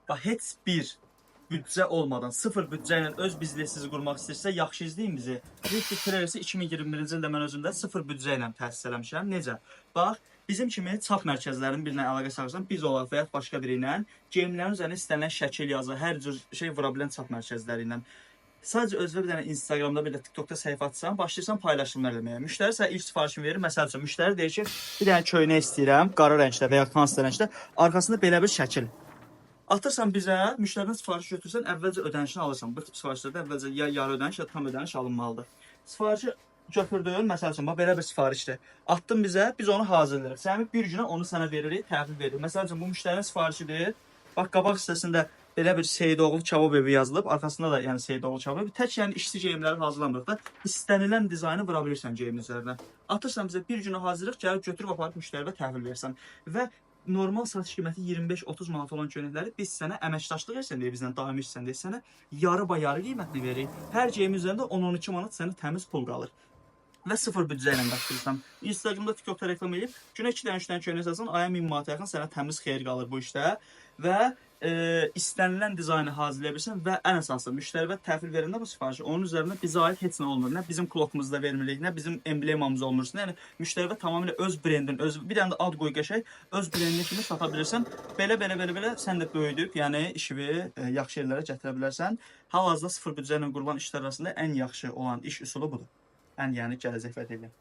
Bax, heç bir büdcə olmadan, sıfır büdcə ilə öz biznesinizi qurmaq istəyirsə, yaxşı izləyin bizi. Risk Trailers 2021-ci ildə mən özümdə sıfır büdcə ilə təsis eləmişəm. Necə? Bax, bizim kimi çap mərkəzlərinin birinə əlaqə saxlasan, biz olaq və ya başqa biri ilə geyimlərin üzərinə istənilən şəkil yazı, hər cür şey vura bilən çap mərkəzləri ilə. Sadəcə özünə bir dənə Instagramda, bir də TikTokda səhifə açsan, başlayırsan paylaşımlar eləməyə. Müştəri sənə ilk sifarişini verir. Məsəl üçün, müştəri deyir ki, bir dənə köynək istəyirəm, qara rəngdə və ya hansısa rəngdə, arxasında belə bir şəkil. Atırsan bizə, müştərinin sifarişi götürsən, əvvəlcə ödənişini alırsan. Bu tip sifarişlərdə əvvəlcə ya yarı ödəniş, ya tam ödəniş alınmalıdır. Sifarişi götürdün, məsəl üçün, belə bir sifarişdir. Atdın bizə, biz onu hazırlayırıq. Sənin bir günə onu sənə veririk, təhvil veririk. Məsəl üçün, bu müştərinin sifarişidir. Bax, qabaq hissəsində belə bir Seyidoğlu Kabab evi yazılıb, arxasında da yəni Seyidoğlu Kabab evi. Tək yəni işçi geyimləri hazırlamırıq da, istənilən dizaynı vura bilirsən geyimin üzərinə. Atırsan bizə bir günə hazırlıq, gəlib götürüb aparıb müştəriyə təhvil verirsən. Və normal satış qiyməti 25-30 manat olan köynəkləri biz sənə əməkdaşlıq etsən deyə, bizdən daimi işsən deyə sənə yarı qiymətini veririk. Hər geyim üzərində 10-12 manat sənə təmiz pul qalır. Və sıfır büdcə ilə qaçırırsan. Instagramda, TikTokda reklam edib, günə 2 dənə 3 dənə köynək satsan, aya 1000 manata yaxın sənə təmiz xeyir qalır bu işdə. Və istənilən dizaynı hazırlaya bilirsən və ən əsası müştəriyə təhvil verəndə bu sifarişi onun üzərində bizə aid heç nə olmur. Nə bizim klokumuzda vermirik, nə bizim emblemamız olmur. Yəni müştəriyə tamamilə öz brendin, bir dənə də ad qoy qəşəng, öz brendin kimi sata bilirsən. Belə sən də böyüdüb, yəni işini yaxşı yerlərə gətirə bilərsən. Hal-hazırda sıfır büdcə ilə qurulan işlər arasında ən yaxşı olan iş üsulu budur. Ən yəni gələcək vəd edən.